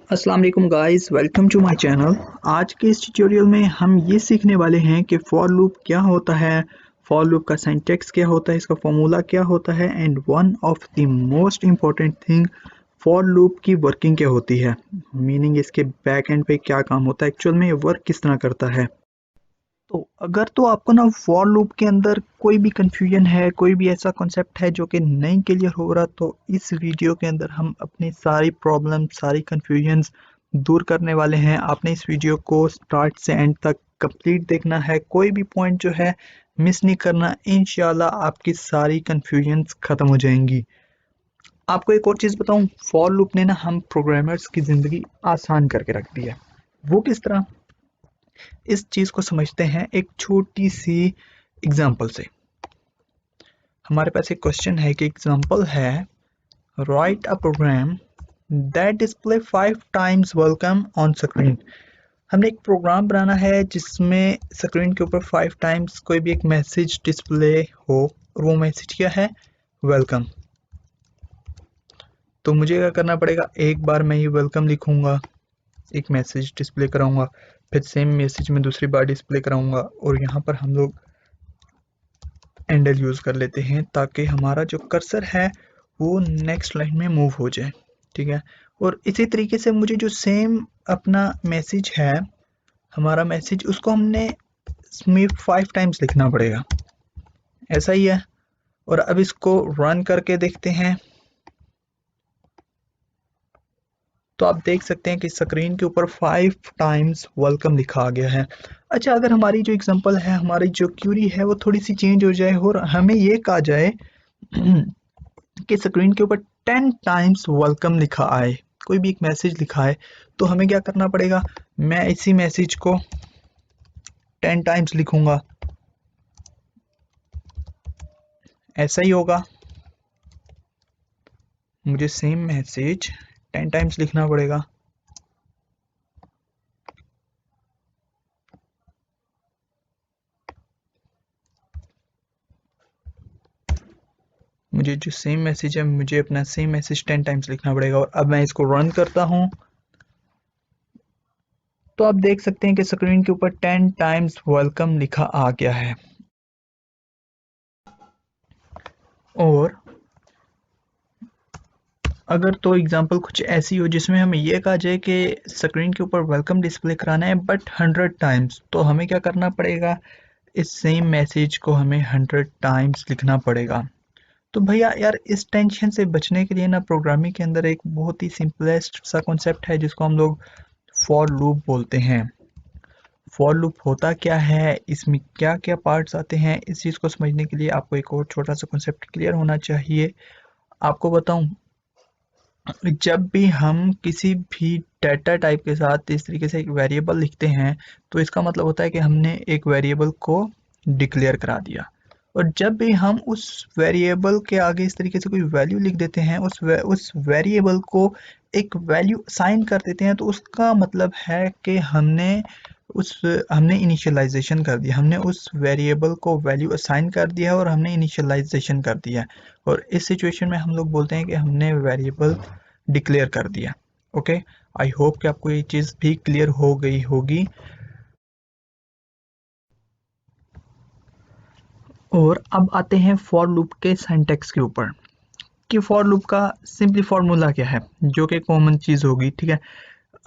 अस्सलाम वालेकुम guys, welcome to my channel. आज के इस ट्यूटोरियल में हम ये सीखने वाले हैं कि फॉर लूप क्या होता है, फॉर लूप का सिंटैक्स क्या होता है, इसका फॉर्मूला क्या होता है and one of the most important thing, for loop की वर्किंग क्या होती है, मीनिंग इसके बैक एंड पे क्या काम होता है, एक्चुअल में ये वर्क किस तरह करता है। तो अगर तो आपको ना फॉर लूप के अंदर कोई भी कंफ्यूजन है, कोई भी ऐसा कॉन्सेप्ट है जो कि नहीं क्लियर हो रहा, तो इस वीडियो के अंदर हम अपनी सारी प्रॉब्लम, सारी कंफ्यूजन्स दूर करने वाले हैं। आपने इस वीडियो को स्टार्ट से एंड तक कंप्लीट देखना है, कोई भी पॉइंट जो है मिस नहीं करना। इंशाल्लाह आपकी सारी कंफ्यूजन्स खत्म हो जाएंगी। आपको एक और चीज़ बताऊं, फॉर लूप ने ना हम प्रोग्रामर्स की ज़िंदगी आसान करके रख दी है। वो किस तरह, इस चीज़ को समझते हैं एक छोटी सी एग्जांपल से। हमारे पास एक क्वेश्चन है कि एग्जांपल है, write a program that display 5 times welcome on screen. हमने एक प्रोग्राम बनाना है जिसमें स्क्रीन के ऊपर 5 टाइम्स कोई भी एक मैसेज डिस्प्ले हो, और वो मैसेज क्या है, वेलकम। तो मुझे क्या करना पड़ेगा, एक बार मैं ये वेलकम लिखूंगा, एक मैसेज डिस्प्ले कराऊंगा, फिर सेम मैसेज में दूसरी बार डिस्प्ले कराऊंगा, और यहाँ पर हम लोग एंडल यूज़ कर लेते हैं ताकि हमारा जो कर्सर है वो नेक्स्ट लाइन में मूव हो जाए। ठीक है, और इसी तरीके से मुझे जो सेम अपना मैसेज है, हमारा मैसेज, उसको हमने इसमें 5 टाइम्स लिखना पड़ेगा। ऐसा ही है। और अब इसको रन करके देखते हैं, तो आप देख सकते हैं कि स्क्रीन के ऊपर 5 टाइम्स वेलकम लिखा आ गया है। अच्छा, अगर हमारी जो एग्जांपल है, हमारी जो क्यूरी है वो थोड़ी सी चेंज हो जाए और हमें ये कहा जाए कि स्क्रीन के ऊपर 10 टाइम्स वेलकम लिखा आए, कोई भी एक मैसेज लिखा है, तो हमें क्या करना पड़ेगा, मैं इसी मैसेज को 10 टाइम्स लिखूंगा। ऐसा ही होगा, मुझे सेम मैसेज 10 टाइम्स लिखना पड़ेगा। मुझे जो सेम मैसेज है, मुझे अपना सेम मैसेज 10 टाइम्स लिखना पड़ेगा। और अब मैं इसको रन करता हूँ, तो आप देख सकते हैं कि स्क्रीन के ऊपर 10 टाइम्स वेलकम लिखा आ गया है। और अगर तो एग्जांपल कुछ ऐसी हो जिसमें हमें यह कहा जाए कि स्क्रीन के ऊपर वेलकम डिस्प्ले कराना है बट 100 टाइम्स, तो हमें क्या करना पड़ेगा, इस सेम मैसेज को हमें 100 टाइम्स लिखना पड़ेगा। तो भैया यार, इस टेंशन से बचने के लिए ना प्रोग्रामिंग के अंदर एक बहुत ही सिंपलेस्ट सा कॉन्सेप्ट है जिसको हम लोग फॉर लूप बोलते हैं। फॉर लूप होता क्या है, इसमें क्या क्या पार्ट्स आते हैं, इस चीज़ को समझने के लिए आपको एक और छोटा सा कॉन्सेप्ट क्लियर होना चाहिए। आपको बताऊं, जब भी हम किसी भी डेटा टाइप के साथ इस तरीके से एक वेरिएबल लिखते हैं, तो इसका मतलब होता है कि हमने एक वेरिएबल को डिक्लेयर करा दिया। और जब भी हम उस वेरिएबल के आगे इस तरीके से कोई वैल्यू लिख देते हैं, उस वेरिएबल को एक वैल्यू असाइन कर देते हैं, तो उसका मतलब है कि हमने इनिशियलाइजेशन कर दिया, हमने उस वेरिएबल को वैल्यू असाइन कर दिया और हमने इनिशियलाइजेशन कर दिया। और इस सिचुएशन में हम लोग बोलते हैं कि हमने वेरिएबल डिक्लेयर कर दिया। ओके, आई होप कि आपको ये चीज़ भी क्लियर हो गई होगी। और अब आते हैं फॉर लूप के सिंटैक्स के ऊपर, कि फॉर लूप का सिंपली फॉर्मूला क्या है, जो कि कॉमन चीज़ होगी। ठीक है,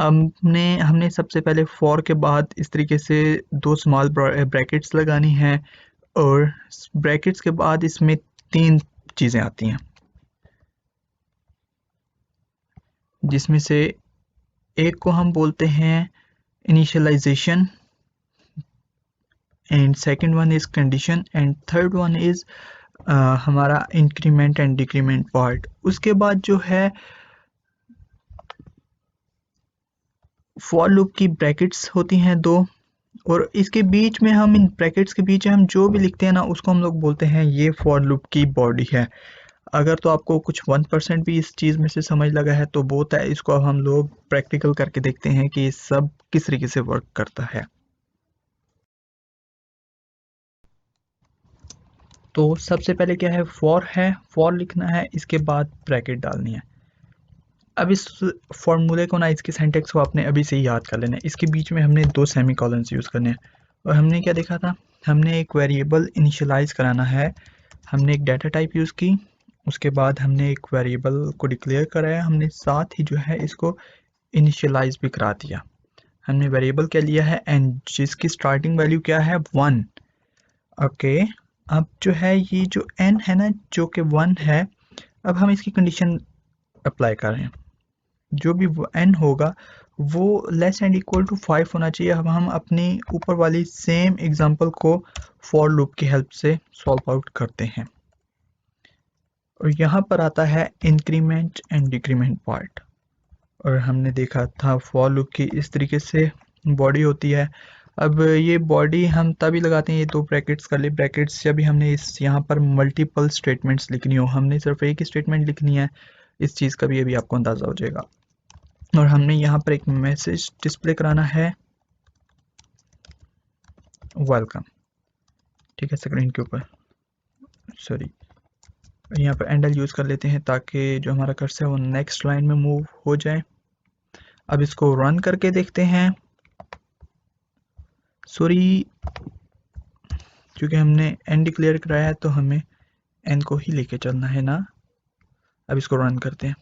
हमने सबसे पहले फॉर के बाद इस तरीके से दो स्मॉल ब्रैकेट्स लगानी है, और ब्रैकेट्स के बाद इसमें तीन चीज़ें आती हैं, जिसमें से एक को हम बोलते हैं initialization, and second one is condition, and third one is हमारा इंक्रीमेंट एंड डिक्रीमेंट पार्ट। उसके बाद जो है फॉर लूप की ब्रैकेट्स होती हैं दो, और इसके बीच में हम, इन ब्रैकेट्स के बीच में हम जो भी लिखते हैं ना, उसको हम लोग बोलते हैं ये फॉर लूप की बॉडी है। अगर तो आपको कुछ 1% भी इस चीज़ में से समझ लगा है तो बहुत है, इसको अब हम लोग प्रैक्टिकल करके देखते हैं कि ये सब किस तरीके से वर्क करता है। तो सबसे पहले क्या है, फॉर है, फॉर लिखना है, इसके बाद ब्रैकेट डालनी है। अब इस फॉर्मूले को ना, इसके सिंटैक्स को आपने अभी से ही याद कर लेना है। इसके बीच में हमने 2 सेमीकोलन्स यूज़ करने हैं। और हमने क्या देखा था, हमने एक वेरिएबल इनिशियलाइज़ कराना है। हमने एक डाटा टाइप यूज़ की, उसके बाद हमने एक वेरिएबल को डिक्लेयर कराया, हमने साथ ही जो है इसको इनिशियलाइज़ भी करा दिया। हमने वेरिएबल क्या लिया है, एंड जिसकी स्टार्टिंग वैल्यू क्या है, 1। ओके, अब जो है ये जो n है ना, जो कि 1 है, अब हम इसकी कंडीशन अप्लाई कर रहे हैं। जो भी n होगा वो लेस एंड इक्वल टू 5 होना चाहिए। अब हम अपनी ऊपर वाली सेम एग्जांपल को फॉर लूप की हेल्प से सॉल्व आउट करते हैं। और यहाँ पर आता है इंक्रीमेंट एंड डिक्रीमेंट पार्ट। और हमने देखा था फॉर लूप की इस तरीके से बॉडी होती है। अब ये बॉडी हम तभी लगाते हैं, ये 2 ब्रैकेट्स कर्ली ब्रैकेट्स, जब भी हमने इस यहाँ पर मल्टीपल स्टेटमेंट्स लिखनी हो। हमने सिर्फ एक ही स्टेटमेंट लिखनी है, इस चीज़ का भी अभी आपको अंदाज़ा हो जाएगा। और हमने यहाँ पर एक मैसेज डिस्प्ले कराना है, वेलकम, ठीक है, स्क्रीन के ऊपर। सॉरी, यहाँ पर एंडल यूज़ कर लेते हैं ताकि जो हमारा कर्सर है वो नेक्स्ट लाइन में मूव हो जाए। अब इसको रन करके देखते हैं। सॉरी, क्योंकि हमने एन डिक्लेयर कराया है तो हमें एन को ही लेके चलना है ना। अब इसको रन करते हैं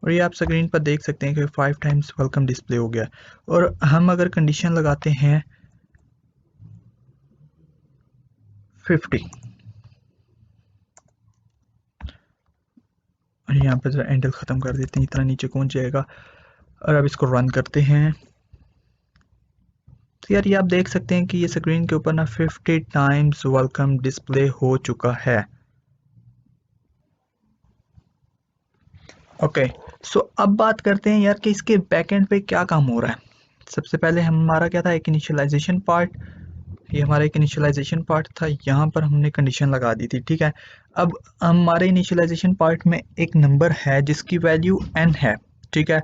और ये आप स्क्रीन पर देख सकते हैं कि 5 टाइम्स वेलकम डिस्प्ले हो गया। और हम अगर कंडीशन लगाते हैं 50, और यहाँ पर जरा एंडल ख़त्म कर देते हैं, इतना नीचे पहुँच जाएगा। और अब इसको रन करते हैं तो यार ये आप देख सकते हैं कि ये स्क्रीन के ऊपर ना 50 टाइम्स वेलकम डिस्प्ले हो चुका है। ओके, सो अब बात करते हैं यार कि इसके बैकएंड पे क्या काम हो रहा है। सबसे पहले हमारा क्या था, एक इनिशियलाइजेशन पार्ट। ये हमारा एक इनिशियलाइजेशन पार्ट था, यहाँ पर हमने कंडीशन लगा दी थी, ठीक है। अब हमारे इनिशियलाइजेशन पार्ट में एक नंबर है जिसकी वैल्यू n है, ठीक है।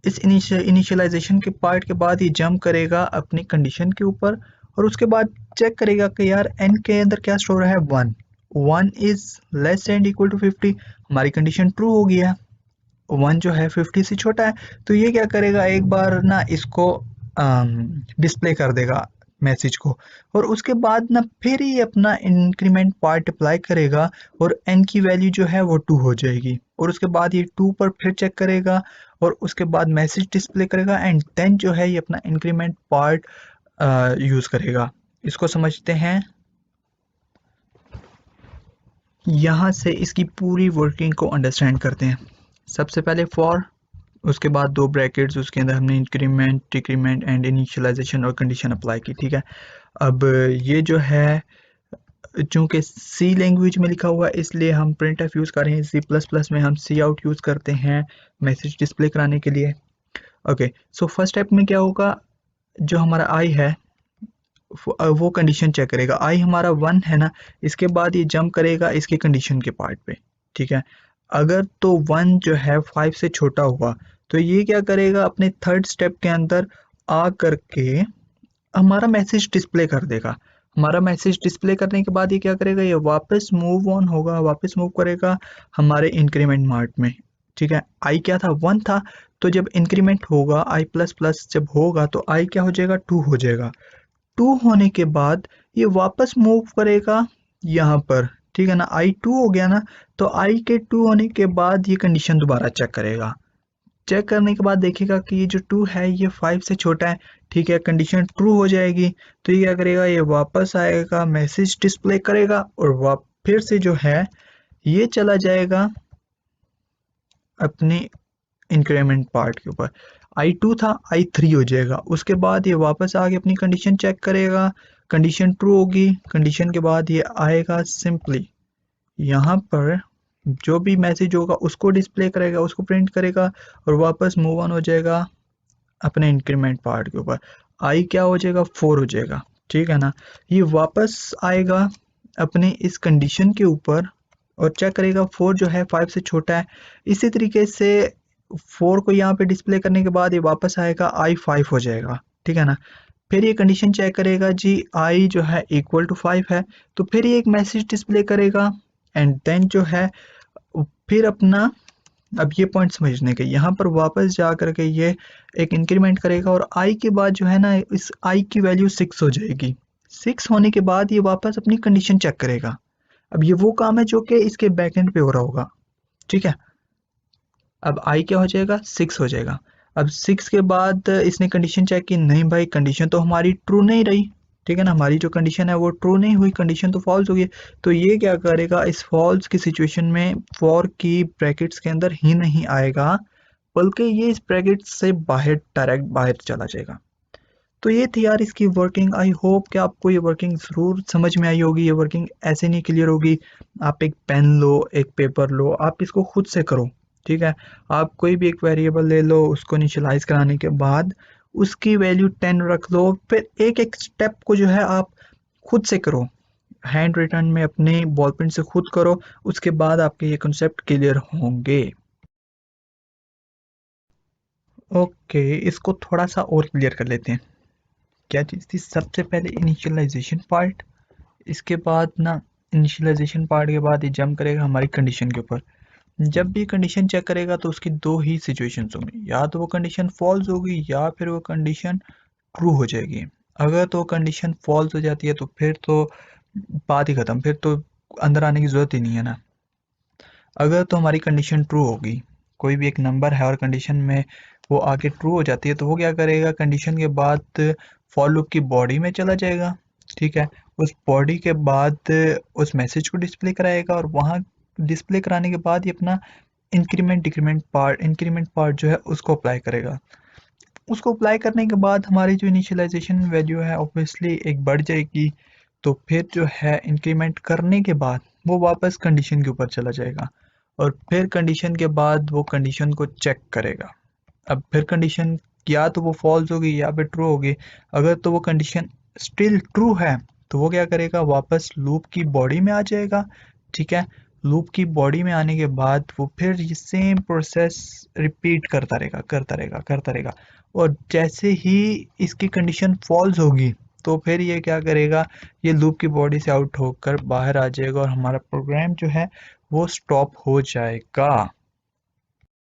इस इनिशियलाइजेशन के पार्ट के बाद ये जंप करेगा अपनी कंडीशन के ऊपर और उसके बाद चेक करेगा कि यार n के अंदर क्या स्टोर है, 1। 1 is less and equal to 50। हमारी कंडीशन ट्रू हो गया, 1 जो है 50 से छोटा है। तो ये क्या करेगा, एक बार ना इसको डिस्प्ले कर देगा मैसेज को, और उसके बाद ना फिर ही अपना इंक्रीमेंट पार्ट अप्लाई करेगा और n की वैल्यू जो है वो 2 हो जाएगी। और उसके बाद ये 2 पर फिर चेक करेगा और उसके बाद मैसेज डिस्प्ले करेगा एंड देन जो है ये अपना इंक्रीमेंट पार्ट यूज़ करेगा। इसको समझते हैं। यहाँ से इसकी पूरी वर्किंग को अंडरस्टैंड करते हैं। सबसे पहले फॉर, उसके बाद 2 ब्रैकेट्स, उसके अंदर हमने इंक्रीमेंट, डिक्रीमेंट एंड इनिशियलाइजेशन और कंडीशन अप्लाई की, ठीक है। अब ये जो है चूँकि सी लैंग्वेज में लिखा हुआ है इसलिए हम प्रिंट एफ यूज़ कर रहे हैं। सी प्लस प्लस में हम सी आउट यूज़ करते हैं मैसेज डिस्प्ले कराने के लिए। ओके, सो फर्स्ट स्टेप में क्या होगा, जो हमारा आई है वो कंडीशन चेक करेगा। आई हमारा 1 है ना, इसके बाद ये जंप करेगा इसके कंडीशन के पार्ट पे, ठीक है। अगर तो 1 जो है 5 से छोटा हुआ तो ये क्या करेगा, अपने थर्ड स्टेप के अंदर आ करके हमारा मैसेज डिस्प्ले कर देगा। हमारा मैसेज डिस्प्ले करने के बाद ये क्या करेगा, ये वापस मूव ऑन होगा, वापस मूव करेगा हमारे इंक्रीमेंट मार्ट में, ठीक है। आई क्या था, 1 था, तो जब इंक्रीमेंट होगा आई प्लस प्लस जब होगा तो आई क्या हो जाएगा, 2 हो जाएगा। 2 होने के बाद ये वापस मूव करेगा यहाँ पर, ठीक है ना। आई 2 हो गया ना, तो आई के 2 होने के बाद ये कंडीशन दोबारा चेक करेगा। चेक करने के बाद देखेगा कि ये जो 2 है ये 5 से छोटा है, ठीक है, कंडीशन ट्रू हो जाएगी। तो ये क्या करेगा, ये वापस आएगा, मैसेज डिस्प्ले करेगा और फिर से जो है ये चला जाएगा अपने इंक्रीमेंट पार्ट के ऊपर। i2 था, i3 हो जाएगा। उसके बाद ये वापस आके अपनी कंडीशन चेक करेगा, कंडीशन ट्रू होगी, कंडीशन के बाद ये आएगा सिंपली यहाँ पर जो भी मैसेज होगा उसको डिस्प्ले करेगा, उसको प्रिंट करेगा और वापस मूव ऑन हो जाएगा अपने इंक्रीमेंट पार्ट के ऊपर। आई क्या हो जाएगा, 4 हो जाएगा, ठीक है ना। ये वापस आएगा अपने इस कंडीशन के ऊपर और चेक करेगा 4 जो है 5 से छोटा है। इसी तरीके से 4 को यहाँ पे डिस्प्ले करने के बाद ये वापस आएगा, आई 5 हो जाएगा, ठीक है ना। फिर ये कंडीशन चेक करेगा जी, आई जो है इक्वल टू 5 है, तो फिर ये एक मैसेज डिस्प्ले करेगा एंड देन जो है फिर अपना, अब ये पॉइंट समझने के, यहाँ पर वापस जा करके ये एक इंक्रीमेंट करेगा और आई के बाद जो है ना, इस आई की वैल्यू 6 हो जाएगी। 6 होने के बाद ये वापस अपनी कंडीशन चेक करेगा। अब ये वो काम है जो कि इसके बैकएंड पे हो रहा होगा, ठीक है। अब आई क्या हो जाएगा, 6 हो जाएगा। अब 6 के बाद इसने कंडीशन चेक की, नहीं भाई कंडीशन तो हमारी ट्रू नहीं रही, ठीक है ना, हमारी जो कंडीशन है वो ट्रू नहीं हुई, कंडीशन तो फॉल्स हो गई। तो ये क्या करेगा, इस फॉल्स की सिचुएशन में फॉर की ब्रैकेट्स के अंदर ही नहीं आएगा, बल्कि ये इस ब्रैकेट से बाहर, डायरेक्ट बाहर चला जाएगा। तो ये थी यार इसकी वर्किंग। आई होप कि आपको ये वर्किंग ज़रूर समझ में आई होगी। ये वर्किंग ऐसे नहीं क्लियर होगी। आप एक पेन लो, एक पेपर लो, आप इसको खुद से करो, ठीक है। आप कोई भी एक वेरिएबल ले लो, उसको इनिशियलाइज कराने के बाद उसकी वैल्यू 10 रख लो, फिर एक एक स्टेप को जो है आप खुद से करो, हैंड रिटन में अपने बॉल पेन से खुद करो, उसके बाद आपके ये कंसेप्ट क्लियर होंगे। ओके, इसको थोड़ा सा और क्लियर कर लेते हैं। क्या चीज़ थी, सबसे पहले इनिशियलाइजेशन पार्ट, इसके बाद ना, इनिशियलाइजेशन पार्ट के बाद ये जंप करेगा हमारी कंडीशन के ऊपर। जब भी कंडीशन चेक करेगा तो उसकी दो ही सिचुएशंस होंगी, या तो वो कंडीशन फॉल्स होगी या फिर वो कंडीशन ट्रू हो जाएगी। अगर तो कंडीशन फॉल्स हो जाती है तो फिर तो बात ही ख़त्म, फिर तो अंदर आने की ज़रूरत ही नहीं है ना। अगर तो हमारी कंडीशन ट्रू होगी, कोई भी एक नंबर है और कंडीशन में वो आके ट्रू हो जाती है, तो वो क्या करेगा, कंडीशन के बाद फॉर लूप की बॉडी में चला जाएगा, ठीक है। उस बॉडी के बाद उस मैसेज को डिस्प्ले कराएगा और वहाँ डिस्प्ले कराने के बाद ये अपना इंक्रीमेंट पार्ट जो है उसको अप्लाई करेगा। उसको अप्लाई करने के बाद हमारी जो इनिशियलाइजेशन वैल्यू है ऑब्वियसली एक बढ़ जाएगी। तो फिर जो है इंक्रीमेंट करने के बाद वो वापस कंडीशन के ऊपर चला जाएगा और फिर कंडीशन के बाद वो कंडीशन को चेक करेगा। अब फिर कंडीशन या तो वो फॉल्स होगी या फिर ट्रू होगी। अगर तो वो कंडीशन स्टिल ट्रू है तो वो क्या करेगा, वापस लूप की बॉडी में आ जाएगा, ठीक है। लूप की बॉडी में आने के बाद वो फिर ये सेम प्रोसेस रिपीट करता रहेगा। और जैसे ही इसकी कंडीशन फॉल्स होगी तो फिर ये क्या करेगा, ये लूप की बॉडी से आउट होकर बाहर आ जाएगा और हमारा प्रोग्राम जो है वो स्टॉप हो जाएगा।